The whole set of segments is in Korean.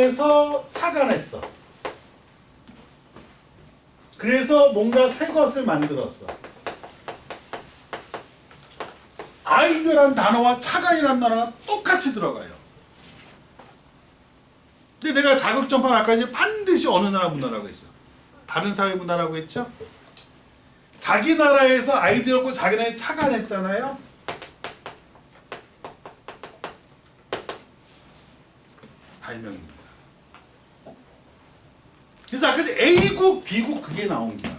그래서 착안했어. 그래서 뭔가 새 것을 만들었어. 아이디어란 단어와 착안이란 단어가 똑같이 들어가요. 근데 내가 자극전파는 아까 이제 반드시 어느 나라 문화라고 했어. 다른 사회 문화라고 했죠? 자기 나라에서 아이디어고 자기 나라에 착안했잖아요. 발명입니다. 그래서 아까 A국, B국 그게 나온 거야.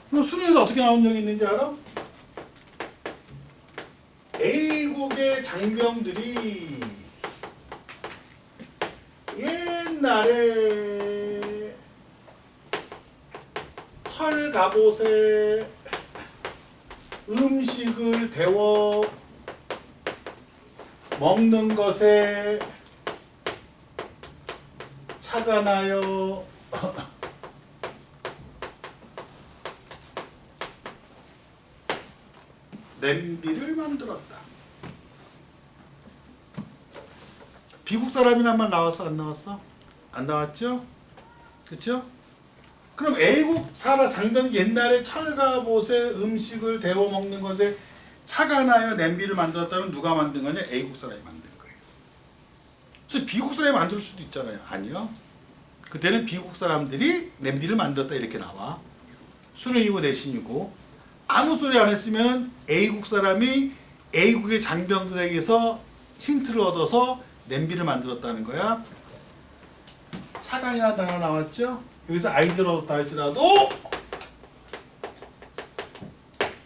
그럼 수능에서 어떻게 나온 적이 있는지 알아? A국의 장병들이 옛날에 철 갑옷에 음식을 데워 먹는 것에 차가 나요. 냄비를 만들었다. 비국 사람이란 말 나왔어? 안 나왔어? 안 나왔죠? 그쵸? 그럼 A국 사람 장병 옛날에 철갑옷에 음식을 데워 먹는 것에 차가 나요 냄비를 만들었다면 누가 만든 거냐? A국 사람이 만든 거예요. 그래서 B국 사람이 만들 수도 있잖아요. 아니요. 그때는 B국 사람들이 냄비를 만들었다 이렇게 나와. 수능이고 내신이고 아무 소리 안 했으면 A국 사람이 A국의 장병들에게서 힌트를 얻어서 냄비를 만들었다는 거야. 차관이라는 단어 나왔죠? 여기서 아이디어를 얻었다 할지라도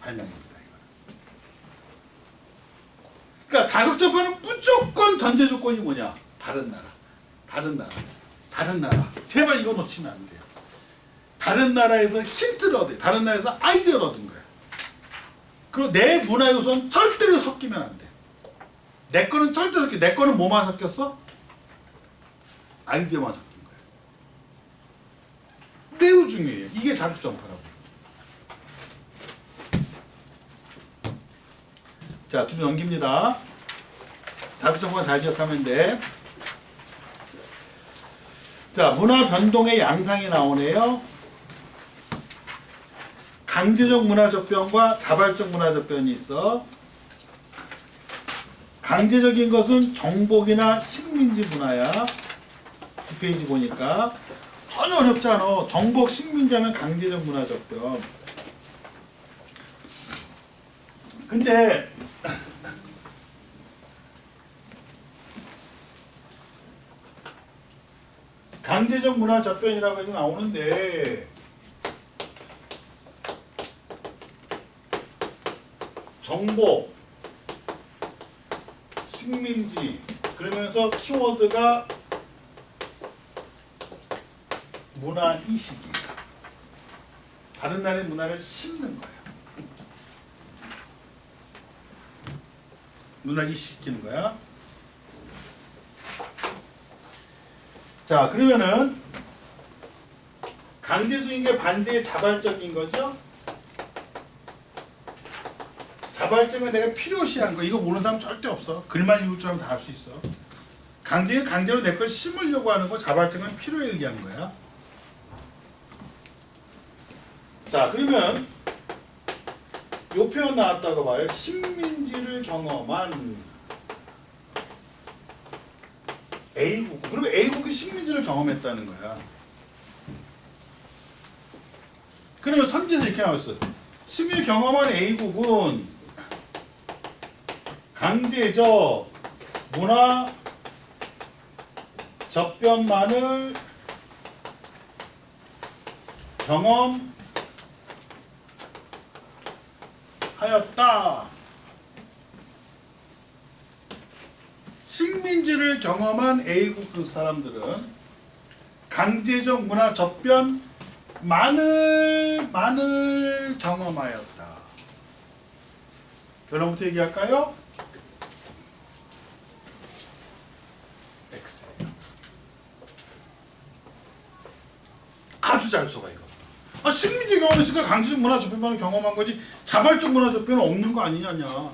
발명입니다. 그러니까 자극전파는 무조건 전제 조건이 뭐냐? 다른 나라, 다른 나라, 다른 나라. 제발 이거 놓치면 안 돼요. 다른 나라에서 힌트를 얻어요. 다른 나라에서 아이디어를 얻은 거예요. 그리고 내 문화 요소는 절대로 섞이면 안 돼. 내 거는 절대 섞여. 내 거는 뭐만 섞였어? 아이디어만 섞인 거예요. 매우 중요해요. 이게 자극전파라고. 자, 둘이 넘깁니다. 자극전파 잘 기억하면 돼. 자, 문화 변동의 양상이 나오네요. 강제적 문화 접변과 자발적 문화 접변이 있어. 강제적인 것은 정복이나 식민지 문화야. 2페이지 보니까 전혀 어렵지 않아. 정복, 식민지하면 강제적 문화 접변. 근데 강제적 문화 접변이라고 해서 나오는데 정복, 식민지 그러면서 키워드가 문화이식이에요. 다른 나라의 문화를 심는 거예요. 문화이식시키는 거야. 자, 그러면은 강제적인 게 반대의 자발적인 거죠. 자발적인 내가 필요시한 거. 이거 모르는 사람 절대 없어. 글만 읽을 줄 알면 다 할 수 있어. 강제는 강제로 내 걸 심으려고 하는 거. 자발적인 필요에 의한 거야. 자, 그러면 요 표현 나왔다고 봐요. 식민지를 경험한 A국. 그러면 A국이 식민지를 경험했다는 거야. 그러면 선지에서 이렇게 나왔어. 식민지 경험한 A국은 강제적 문화 접변만을 경험하였다. 식민지를 경험한 A국 그 사람들은 강제적 문화 접변만을 경험하였다. 결론부터 얘기할까요? X예요. 아주 잘 써가 이거. 아, 식민지 경험했으니까 강제적 문화 접변만을 경험한 거지 자발적 문화 접변은 없는 거 아니냐냐.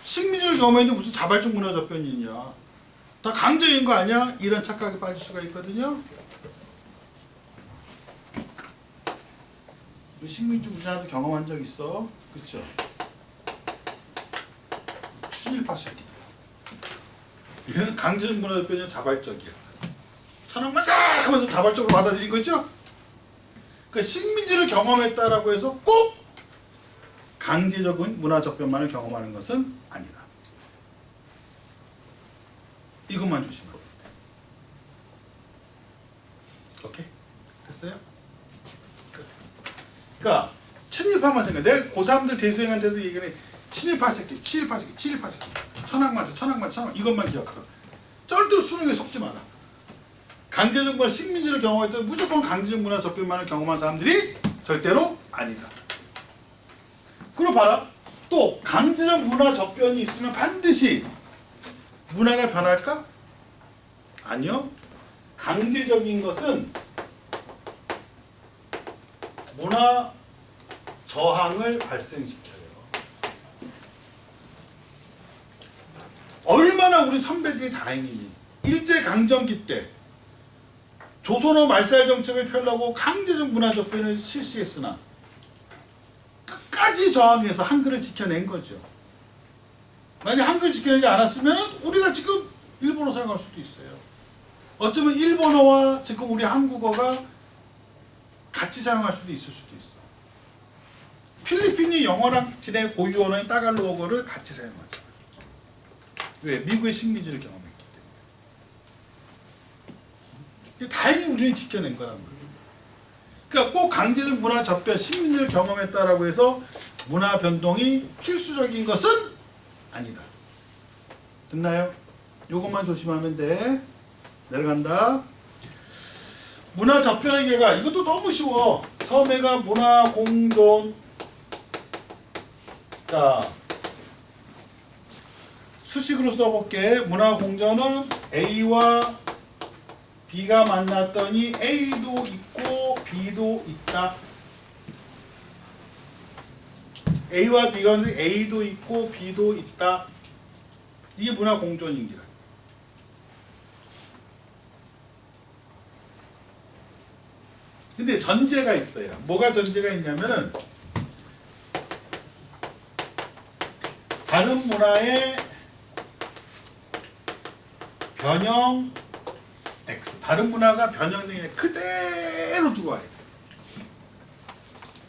식민지를 경험했는데 무슨 자발적 문화 접변이 있냐. 다 강제인 거 아니야? 이런 착각에 빠질 수가 있거든요. 식민지 우리나라도 경험한 적 있어. 그쵸? 친일파 새끼들. 얘는 강제적 문화적변이 자발적이야. 천황만 싹 하면서 자발적으로 받아들인 거죠? 그러니까 식민지를 경험했다라고 해서 꼭 강제적인 문화적변만을 경험하는 것은 아니다. 이것만 조심하면 돼. 오케이? 됐어요? 끝. 그러니까 친일파만 생각해. 내가 고3들 재수행한테도 얘기해. 친일파 새끼, 친일파 새끼, 친일파 새끼. 천황만세, 천황만세, 천황 이것만 기억하라. 절대로 수능에 속지 마라. 강제적 문화, 식민지를 경험할 때 무조건 강제적 문화 접변만을 경험한 사람들이 절대로 아니다. 그리고 봐라. 또 강제적 문화 접변이 있으면 반드시 문화가 변할까? 아니요. 강제적인 것은 문화 저항을 발생시켜요. 얼마나 우리 선배들이 다행이니. 일제강점기 때 조선어 말살 정책을 펴려고 강제적 문화 접변을 실시했으나 끝까지 저항해서 한글을 지켜낸 거죠. 만약 한글 지켜내지 않았으면 우리가 지금 일본어 사용할 수도 있어요. 어쩌면 일본어와 지금 우리 한국어가 같이 사용할 수도 있을 수도 있어. 필리핀이 영어랑 지네 고유 언어인 따갈로그를 같이 사용하죠. 왜? 미국의 식민지를 경험했기 때문에. 다행히 우리는 지켜낸 거란 말이에요. 그러니까 꼭 강제적 문화 접변, 식민지를 경험했다라고 해서 문화 변동이 필수적인 것은 아니다. 됐나요? 요것만 조심하면 돼. 내려간다. 문화 접변의 결과. 이것도 너무 쉬워. 처음에가 문화 공존. 자, 수식으로 써볼게. 문화 공존은 A와 B가 만났더니 A도 있고 B도 있다. A와 B가 만났더니 A도 있고 B도 있다. 이게 문화 공존인기라. 근데 전제가 있어요. 뭐가 전제가 있냐면은 다른 문화의 변형 X. 다른 문화가 변형된 게 그대로 들어와야 돼.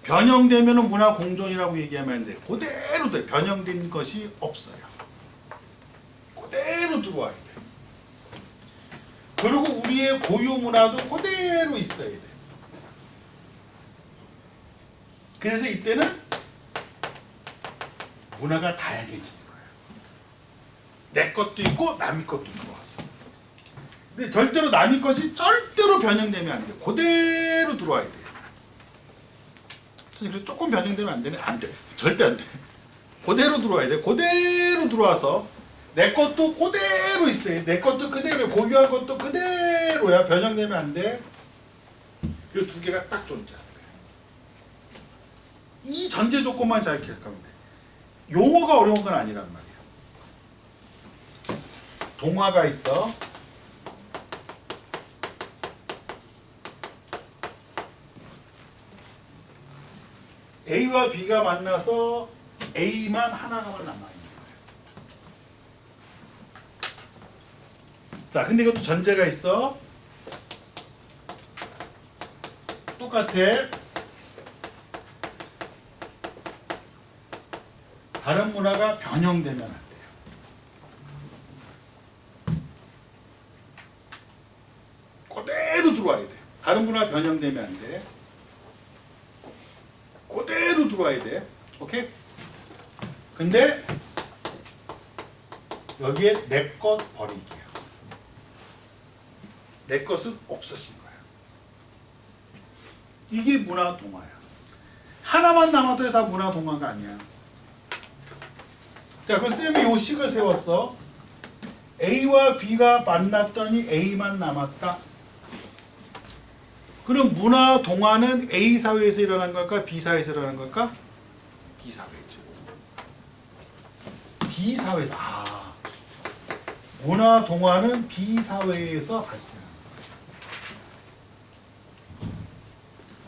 변형되면 문화 공존이라고 얘기하면 안 돼. 그대로 돼. 변형된 것이 없어요. 그대로 들어와야 돼. 그리고 우리의 고유 문화도 그대로 있어야 돼. 그래서 이때는 문화가 다양해지는 거예요. 내 것도 있고 남의 것도 들어와서. 근데 절대로 남의 것이 절대로 변형되면 안 돼. 그대로 들어와야 돼. 그래서 조금 변형되면 안 되네? 안 돼. 절대 안 돼. 그대로 들어와야 돼. 그대로 들어와서 내 것도 그대로 있어요. 내 것도 그대로, 고유한 것도 그대로야. 변형되면 안 돼. 이 두 개가 딱 존재하는 거예요. 이 전제 조건만 잘 기억하면 돼. 용어가 어려운 건 아니란 말이에요. 동화가 있어. A와 B가 만나서 A만 하나가만 남아있는 거예요. 자, 근데 이것도 전제가 있어. 똑같아. 다른 문화가 변형되면 안 돼요. 그대로 들어와야 돼. 다른 문화 변형되면 안 돼. 그대로 들어와야 돼. 오케이? 근데 여기에 내 것 버리기야. 내 것은 없어진 거야. 이게 문화 동화야. 하나만 남아도 다 문화 동화가 아니야. 자, 그럼 쌤이 이 식을 세웠어. A와 B가 만났더니 A만 남았다. 그럼 문화 동화는 A 사회에서 일어난 걸까? B 사회에서 일어난 걸까? B 사회죠. B 사회. 문화 동화는 비사회에서 발생합니다.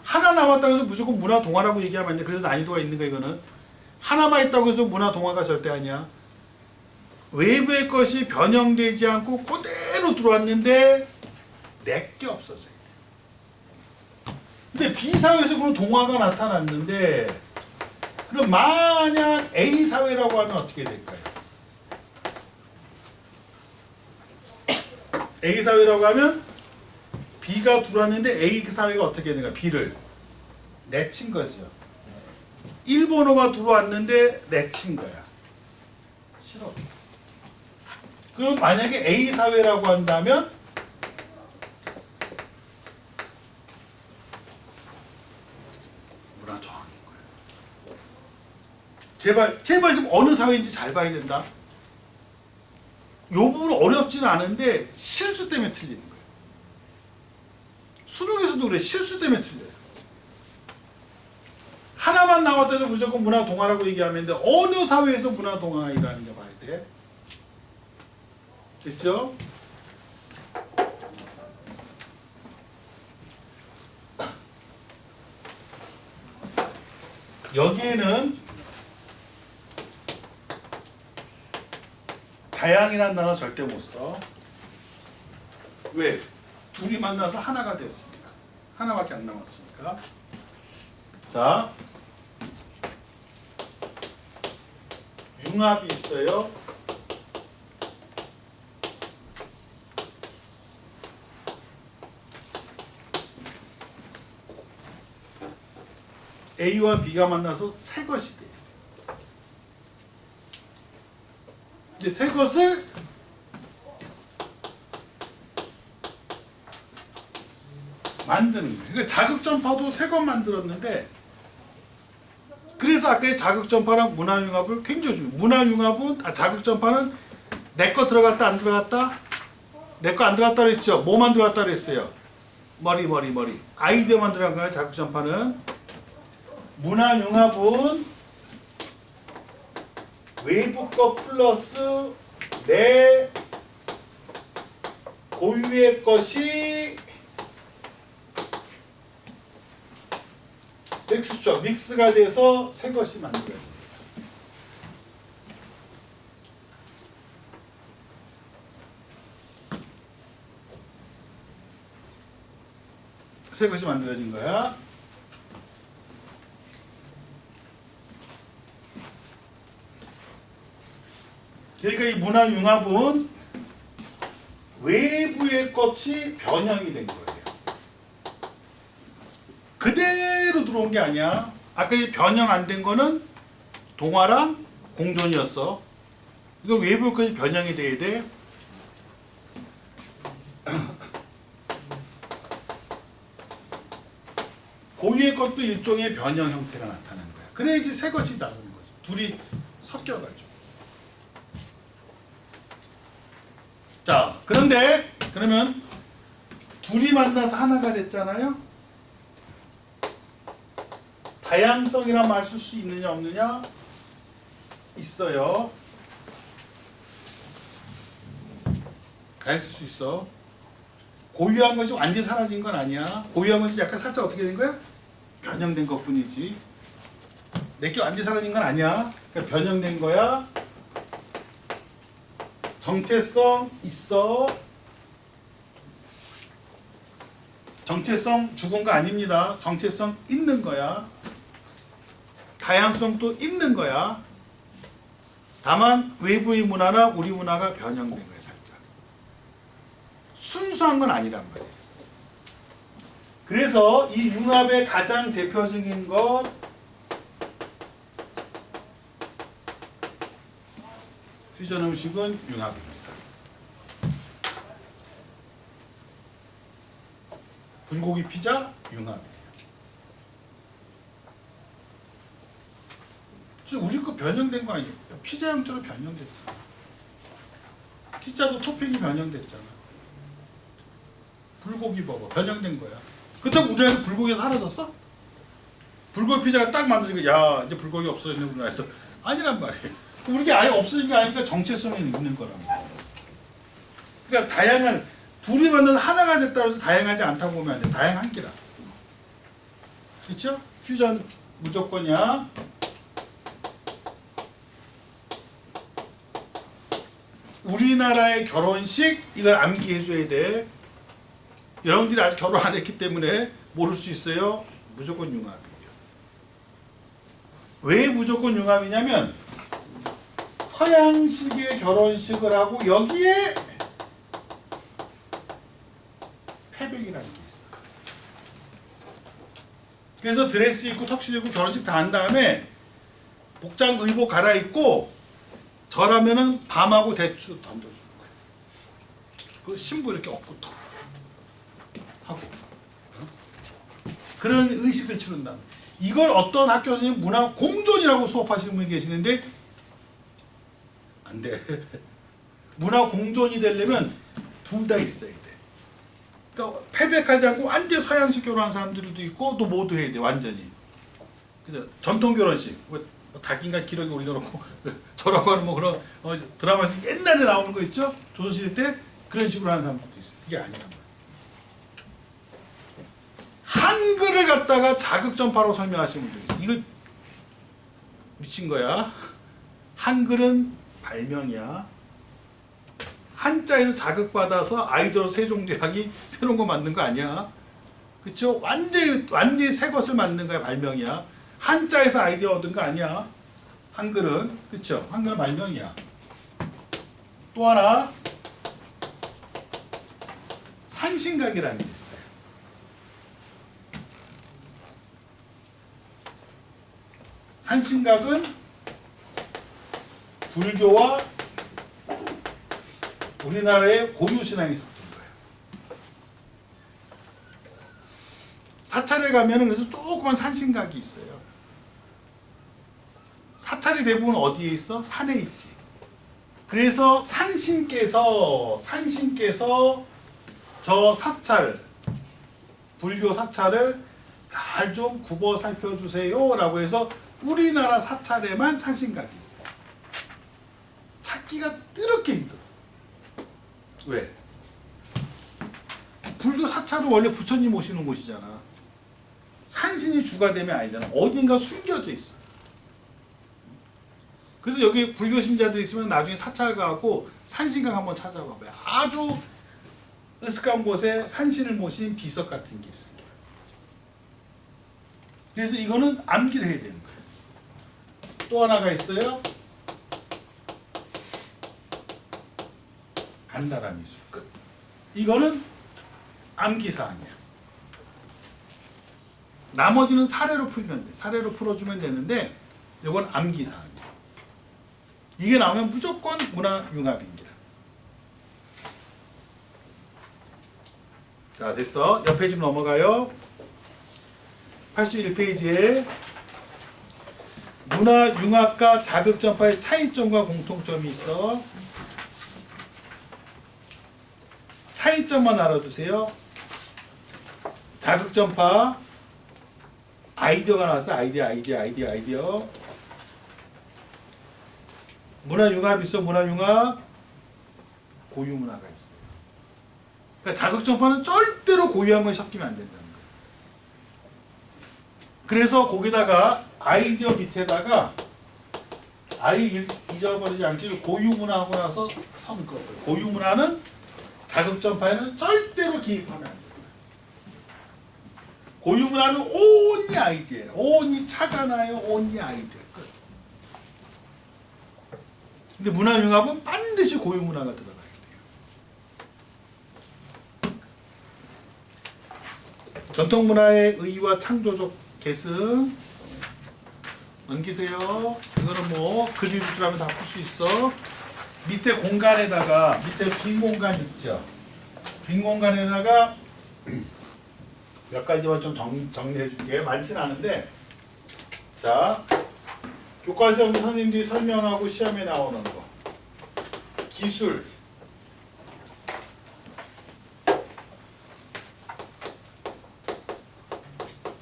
하나 남았다고 해서 무조건 문화 동화라고 얘기하면 안 돼. 그래서 난이도가 있는 거 이거는. 하나만 있다고 해서 문화 동화가 절대 아니야. 외부의 것이 변형되지 않고 그대로 들어왔는데 내게 없어져요. 근데 B사회에서 그런 동화가 나타났는데 그럼 만약 A사회라고 하면 어떻게 될까요? A사회라고 하면 B가 들어왔는데 A사회가 어떻게 되는가? B를 내친 거죠. 일본어가 들어왔는데 내친 거야. 싫어. 그럼 만약에 A사회라고 한다면 문화 저항인 거야. 제발 좀 어느 사회인지 잘 봐야 된다. 이 부분은 어렵지는 않은데 실수 때문에 틀리는 거예요. 수능에서도 그래. 실수 때문에 틀려요. 하나만 나왔다 해서 무조건 문화 동화라고 얘기하면 돼. 어느 사회에서 문화 동화가 일어나는지 봐야 돼. 됐죠? 여기에는 다양이라는 단어 절대 못 써. 왜? 둘이 만나서 하나가 됐으니까. 하나밖에 안 남았으니까. 자, 융합이 있어요. A와 B가 만나서 새 것이 돼요. 근데 새 것을 만드는 거예요. 그러니까 자극전파도 새 것 만들었는데 그래서 아까 자극전파랑 문화융합을 굉장히 중요해요. 문화융합은 자극전파는 내 거 들어갔다 안 들어갔다? 내 거 안 들어갔다 그랬죠? 뭐만 들어갔다 그랬어요? 머리. 아이디어만 들어간 거야. 자극전파는. 문화융합은 외부 거 플러스 내 고유의 것이 믹스죠. 믹스가 돼서 새 것이 만들어져요. 새 것이 만들어진 거야. 그러니까 이 문화융합은 외부의 것이 변형이 된 거예요. 그대로 들어온 게 아니야. 아까 이 변형 안 된 거는 동화랑 공존이었어. 이거 외부의 것이 변형이 돼야 돼. 고유의 것도 일종의 변형 형태가 나타나는 거야. 그래야지 새 것이 나오는 거지. 둘이 섞여가지고. 자, 그러면 둘이 만나서 하나가 됐잖아요. 다양성이란 말 쓸 수 있느냐 없느냐? 있어요. 다 쓸 수 있어. 고유한 것이 완전히 사라진 건 아니야. 고유한 것이 약간 살짝 어떻게 된 거야? 변형된 것 뿐이지. 내게 완전히 사라진 건 아니야. 그러니까 변형된 거야. 정체성 있어. 정체성 죽은 거 아닙니다. 정체성 있는 거야. 다양성도 있는 거야. 다만 외부의 문화나 우리 문화가 변형된 거야, 살짝. 순수한 건 아니란 말이에요. 그래서 이 융합의 가장 대표적인 것 퓨전 음식은 융합입니다. 불고기 피자 융합이에요. 우리 거 변형된 거 아니에요? 피자 형태로 변형됐잖아. 피자도 토핑이 변형됐잖아. 불고기 버거 변형된 거야. 그렇다고 우리나라에서 불고기가 사라졌어? 불고기 피자가 딱 만들어지고 야 이제 불고기 없어졌네 우리나라에서. 아니란 말이에요. 우리 게 아예 없어진 게 아니니까 정체성이 있는 거란 말이에요. 그러니까 다양한 둘이 만나서 하나가 됐다고 해서 다양하지 않다고 보면 안 돼. 다양한 기라. 그렇죠? 퓨전 무조건이야. 우리나라의 결혼식 이걸 암기해줘야 돼. 여러분들이 아직 결혼 안 했기 때문에 모를 수 있어요. 무조건 융합이에요. 왜 무조건 융합이냐면 서양식의 결혼식을 하고 여기에 패백이라는 게 있어. 그래서 드레스 입고 턱시도 입고 결혼식 다 한 다음에 복장 의복 갈아입고 절하면은 밤하고 대추 던져주는 거야. 그 신부 이렇게 업고 턱 하고 그런 의식을 치른다. 이걸 어떤 학교 선생님 문화 공존이라고 수업하시는 분이 계시는데 안 돼. 문화 공존이 되려면 둘 다 있어야 돼. 그러니까 패백하지 않고 완전 서양식 결혼한 사람들도 있고 또 모두 해야 돼 완전히. 그래서 전통 결혼식 뭐 닭인가 기러기 올려놓고 저라고 하는 뭐 그런 드라마에서 옛날에 나오는 거 있죠? 조선시대 때 그런 식으로 하는 사람들도 있어요. 이게 아니란 말이야. 한글을 갖다가 자극전파로 설명하시는 분들이 있어요. 이거 미친 거야. 한글은 발명이야. 한자에서 자극받아서 아이돌 세종대왕이 새로운 거 만든 거 아니야. 그쵸? 완전히 새 것을 만든 거야. 발명이야. 한자에서 아이디어 얻은 거 아니야. 한글은. 그쵸? 한글은 발명이야. 또 하나 산신각이라는 게 있어요. 산신각은 불교와 우리나라의 고유신앙이 섞인 거예요. 사찰에 가면은 그래서 조그만 산신각이 있어요. 사찰이 대부분 어디에 있어? 산에 있지. 그래서 산신께서 저 사찰, 불교 사찰을 잘 좀 굽어 살펴주세요 라고 해서 우리나라 사찰에만 산신각이 있어요. 찾기가 뜨럽게 힘들어. 왜? 불교 사찰은 원래 부처님 모시는 곳이잖아. 산신이 주가 되면 아니잖아. 어딘가 숨겨져 있어. 그래서 여기 불교 신자들 있으면 나중에 사찰 가고 산신각 한번 찾아봐봐요. 아주 으슥한 곳에 산신을 모신 비석 같은 게 있어요. 그래서 이거는 암기를 해야 되는 거예요. 또 하나가 있어요. 간다라 미술 끝. 이거는 암기사항이야. 나머지는 사례로 풀면 돼. 사례로 풀어주면 되는데 이건 암기사항이야. 이게 나오면 무조건 문화융합입니다. 자, 됐어. 옆에 좀 넘어가요. 81페이지에 문화융합과 자극전파의 차이점과 공통점이 있어. 차이점만 알아두세요. 자극전파 아이디어가 나왔어. 아이디어. 문화융합 있어. 문화융합 고유문화가 있어요. 그러니까 자극전파는 절대로 고유한 건 섞이면 안 된다는 거예요. 그래서 거기다가 아이디어 밑에다가 아이 잊어버리지 않게 고유문화 하고 나서 선 거예요. 고유문화는 자극전파에는 절대로 기입하면 안 돼요. 고유문화는 온리 아이디어예요. 온리 차가 나요. 온리 아이디어. 끝. 근데 문화융합은 반드시 고유문화가 들어가야 돼요. 전통문화의 의의와 창조적 계승 넘기세요. 이거는 뭐 글 읽을 줄 알면 다 풀 수 있어. 밑에 공간에다가 밑에 빈 공간 있죠. 빈 공간에다가 몇 가지만 좀 정리해 줄게. 많진 않은데 자 교과서 선생님들이 설명하고 시험에 나오는 거 기술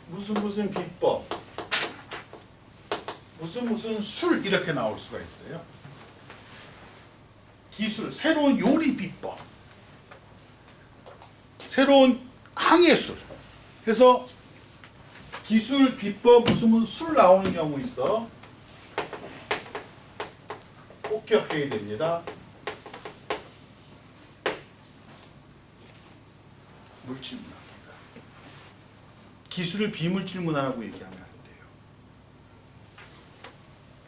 무슨 비법 무슨 술 이렇게 나올 수가 있어요. 기술 새로운 요리 비법 새로운 항해술 해서 기술, 비법, 무슨 술 나오는 경우 있어. 꼭 기억해야 됩니다. 물질문화입니다. 기술을 비물질문화라고 얘기하면 안 돼요.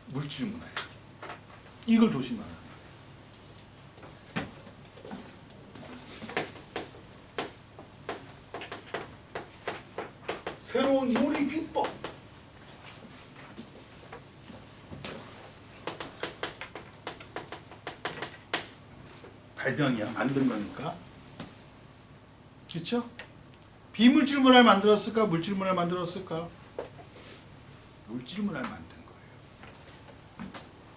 물질문화예요. 이걸 조심하라. 새로운 요리 비법. 발명이야. 만든 거니까. 그렇죠? 비물질 문화를 만들었을까? 물질 문화를 만들었을까? 물질 문화를 만든 거예요.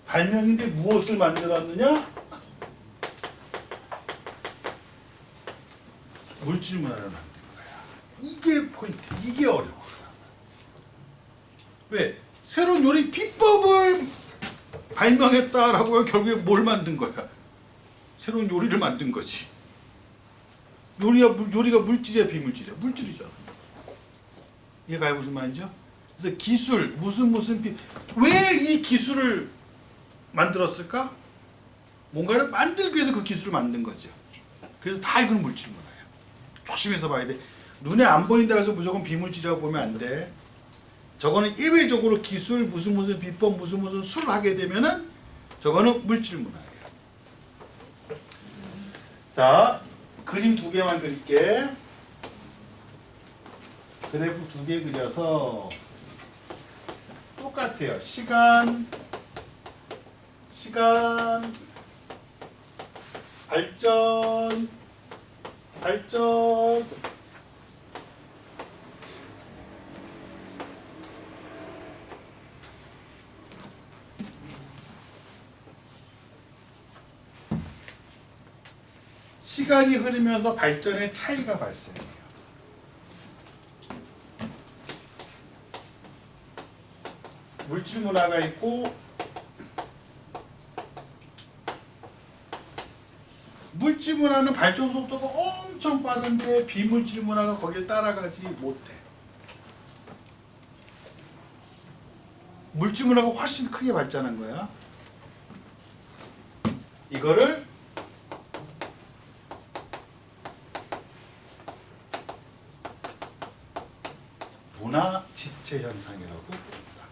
발명인데 무엇을 만들었느냐? 물질 문화를 만든 거야. 이게 포인트. 이게 어려워. 왜? 새로운 요리 비법을 발명했다라고 하면 결국에 뭘 만든 거야? 새로운 요리를 만든 거지. 요리가 물질이야, 비물질이야? 물질이잖아. 이해가 무슨 말이죠? 그래서 기술, 왜 이 기술을 만들었을까? 뭔가를 만들기 위해서 그 기술을 만든 거죠. 그래서 다 이건 물질 문화야. 조심해서 봐야 돼. 눈에 안 보인다 해서 무조건 비물질이라고 보면 안 돼. 저거는 예외적으로 기술, 비법, 술을 하게 되면은 저거는 물질 문화예요. 자, 그림 2개만 그릴게. 그래프 2개 그려서 똑같아요. 시간, 발전. 시간이 흐르면서 발전의 차이가 발생해요. 물질 문화가 있고 물질 문화는 발전 속도가 엄청 빠른데 비물질 문화가 거기에 따라가지 못해. 물질 문화가 훨씬 크게 발전한 거야. 이거를 문화 지체 현상이라고 부릅니다.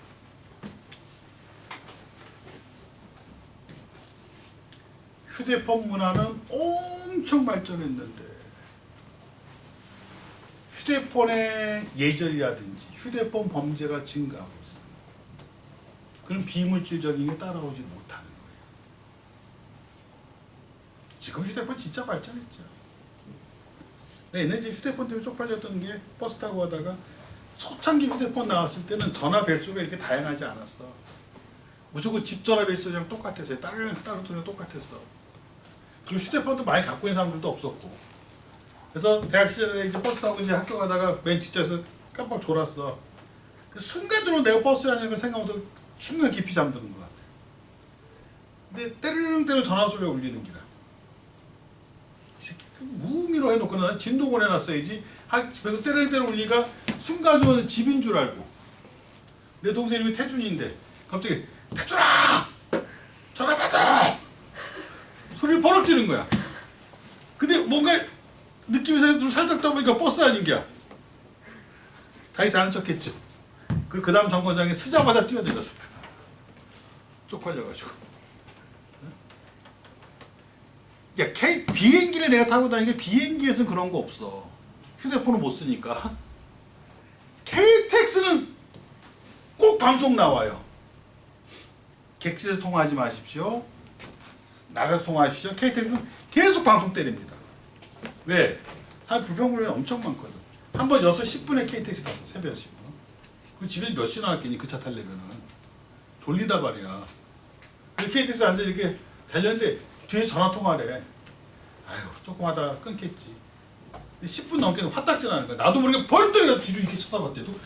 휴대폰 문화는 엄청 발전했는데 휴대폰의 예절이라든지 휴대폰 범죄가 증가하고 있어요. 그럼 비물질적인 게 따라오지 못하는 거예요. 지금 휴대폰 진짜 발전했죠. 옛날에 휴대폰 때문에 쪽팔렸던 게 버스 타고 가다가 초창기 휴대폰 나왔을 때는 전화 벨소리가 이렇게 다양하지 않았어. 무조건 집 전화 벨소리랑 똑같았어요. 다른 소리랑 똑같았어. 그리고 휴대폰도 많이 갖고 있는 사람들도 없었고. 그래서 대학 시절에 이제 버스 타고 이제 학교 가다가 맨 뒷자리에서 깜빡 졸았어. 순간적으로 내가 버스에 아니는 걸 생각하면서 순간 깊이 잠드는 것 같아. 근데 때르릉 전화 소리가 울리는 기라. 이 새끼 무미로 해놓고 는 진동을 해놨어야지. 그래서 때르릉 울리니까 순간적으로 집인 줄 알고. 내 동생 이름이 태준인데 갑자기 태준아! 전화 받아! 소리를 버럭 지른 거야. 근데 뭔가 느낌에서 눈 살짝 떠보니까 버스 아닌겨. 다행히 자는 척했죠. 그리고 그 다음 정거장에 쓰자마자 뛰어내렸어. 쪽팔려가지고. 야, 비행기를 내가 타고 다니니까 비행기에서는 그런 거 없어. 휴대폰을 못 쓰니까. KTX는 꼭 방송 나와요. 객실에서 통화하지 마십시오. 나가서 통화하십시오. KTX는 계속 방송 때립니다. 왜? 사실 불평불만이 엄청 많거든. 한 번 6시 10분에 KTX 탔어. 새벽 10분. 그 집에 몇 시나 왔겠니? 그 차 타려면은. 졸린다 말이야. 그 KTX 앉아 이렇게 달렸는데 뒤에 전화통화를 해. 아유, 조금 하다가 끊겠지. 10분 넘게는 화딱지 나는 거야. 나도 모르게 벌떡 일어나서 뒤로 이렇게 쳐다봤대도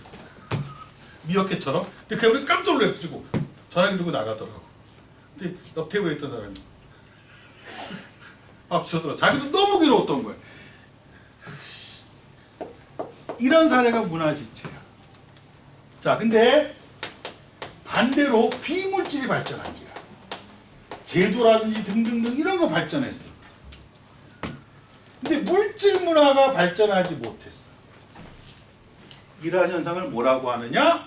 미어캣처럼. 근데 그냥 깜짝 놀래가지고 전화기 들고 나가더라고. 근데 옆 테이블에 있던 사람이 밥 주더라. 자기도 너무 괴로웠던 거야. 이런 사례가 문화지체야. 자, 근데 반대로 비물질이 발전한 기라. 제도라든지 등등등 이런 거 발전했어. 근데 물질 문화가 발전하지 못했어. 이러한 현상을 뭐라고 하느냐?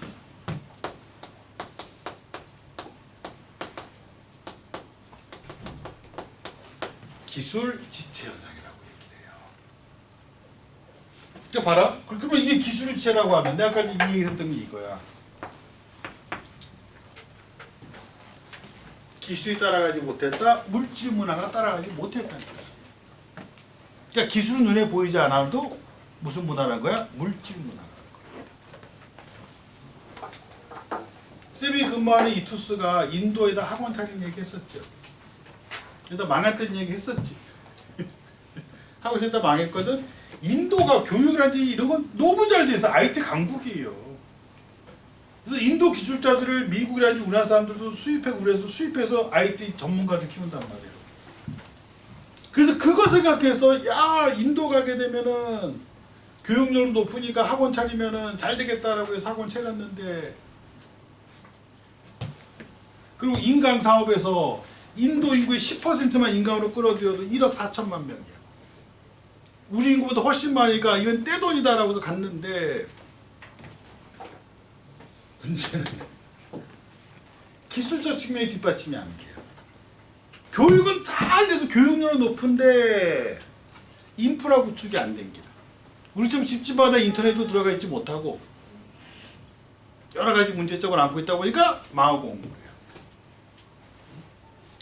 기술 지체 현상이라고 얘기를 해요. 그러니까 봐라. 그러면 이게 기술 지체라고 하면 내가 아까 이 얘기를 했던 게 이거야. 기술이 따라가지 못했다. 물질 문화가 따라가지 못했다는 거지. 그러니까 기술은 눈에 보이지 않아도 무슨 문화라는 거야? 물질 문화라는 거야. 쌤이 근무하는 이투스가 인도에다 학원 차린 얘기 했었죠. 일단 망했던 얘기 했었지. 학원에다 망했거든. 인도가 교육이라든지 이런 건 너무 잘 돼서 IT 강국이에요. 그래서 인도 기술자들을 미국이라든지 우리나라 사람들도 수입해서 IT 전문가들 키운단 말이에요. 그래서 그거 생각해서 야 인도 가게 되면은 교육열도 높으니까 학원 차리면은 잘 되겠다라고 해서 학원 차렸는데, 그리고 인강 사업에서 인도 인구의 10%만 인강으로 끌어들여도 1억 4천만 명이야. 우리 인구보다 훨씬 많으니까 이건 떼돈이다라고 갔는데, 문제는 기술적 측면이 뒷받침이 안 돼요. 교육은 잘 돼서 교육률은 높은데 인프라 구축이 안 된 기라. 우리처럼 집집마다 인터넷도 들어가 있지 못하고 여러 가지 문제점을 안고 있다 보니까 망하고 온 거예요.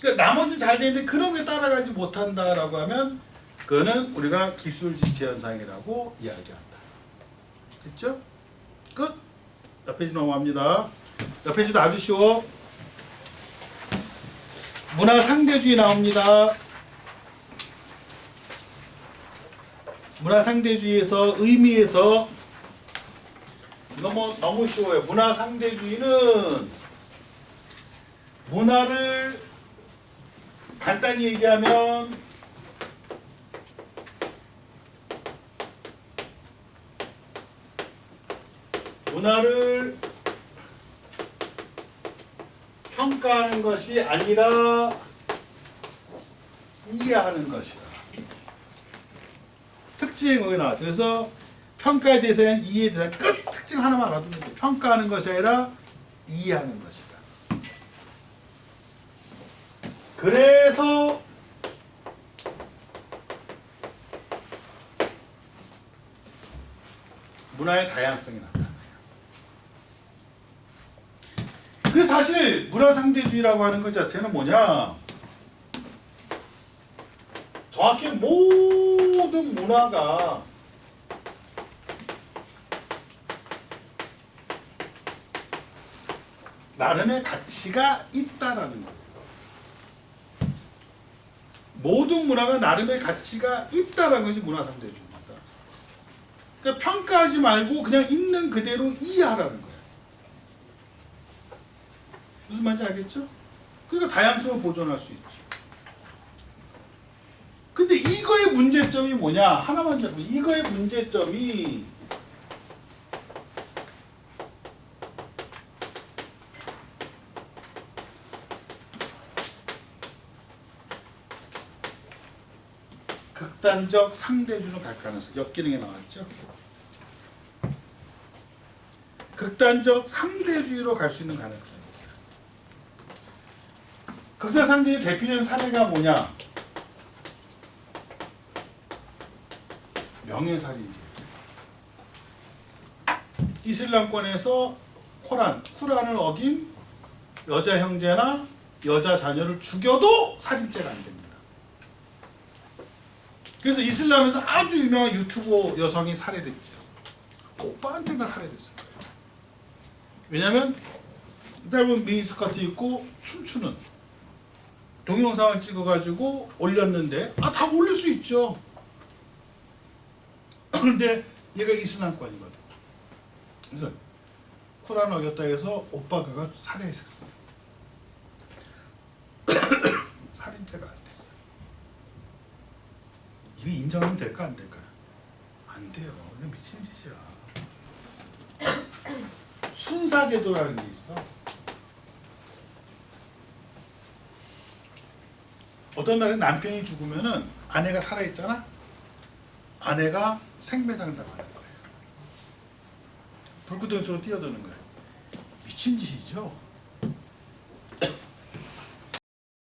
그러니까 나머지 잘 되는데 그런 게 따라가지 못한다라고 하면 그거는 우리가 기술 지체 현상이라고 이야기한다. 됐죠? 끝. 옆 페이지 넘어갑니다. 옆 페이지도 아주 쉬워. 문화 상대주의 나옵니다. 문화 상대주의에서 의미에서 너무 쉬워요. 문화 상대주의는 문화를 간단히 얘기하면 문화를 평가하는 것이 아니라 이해하는 것이다. 특징이 거기 나왔죠. 그래서 평가에 대해서는 이해에 대한 끝 특징 하나만 알아두면 돼. 평가하는 것이 아니라 이해하는 것이다. 그래서 문화의 다양성이 나타나요. 그래서 사실 문화상대주의라고 하는 것 자체는 뭐냐? 정확히 모든 문화가 나름의 가치가 있다라는 거예요. 모든 문화가 나름의 가치가 있다라는 것이 문화상대주의입니다. 그러니까 평가하지 말고 그냥 있는 그대로 이해하라는 거예요. 무슨 말인지 알겠죠? 그러니까 다양성을 보존할 수 있지. 근데 이거의 문제점이 뭐냐? 하나만 잡고 이거의 문제점이 극단적 상대주로 갈 가능성. 역기능에 나왔죠? 극단적 상대주의로 갈 수 있는 가능성입니다. 극단적 상대주의 대표적인 사례가 뭐냐? 명예살인죄. 이슬람권에서 쿠란을 어긴 여자 형제나 여자 자녀를 죽여도 살인죄가 안 됩니다. 그래서 이슬람에서 아주 유명한 유튜버 여성이 살해됐죠. 오빠한테가 살해됐을 거예요. 왜냐하면 짧은 미니스커트 입고 춤추는 동영상을 찍어가지고 올렸는데 다 올릴 수 있죠. 그런데 얘가 이슬람권이거든. 그래서 쿠란 어겼다 해서 오빠가 살해했었어요. 살인죄가 안 됐어요. 이거 인정하면 될까 안 될까요? 안 돼요. 이거 미친 짓이야. 순사제도라는 게 있어. 어떤 날에 남편이 죽으면은 아내가 살아있잖아. 아내가 생매장 당하는 거예요. 불구덩이로 뛰어드는 거예요. 미친 짓이죠.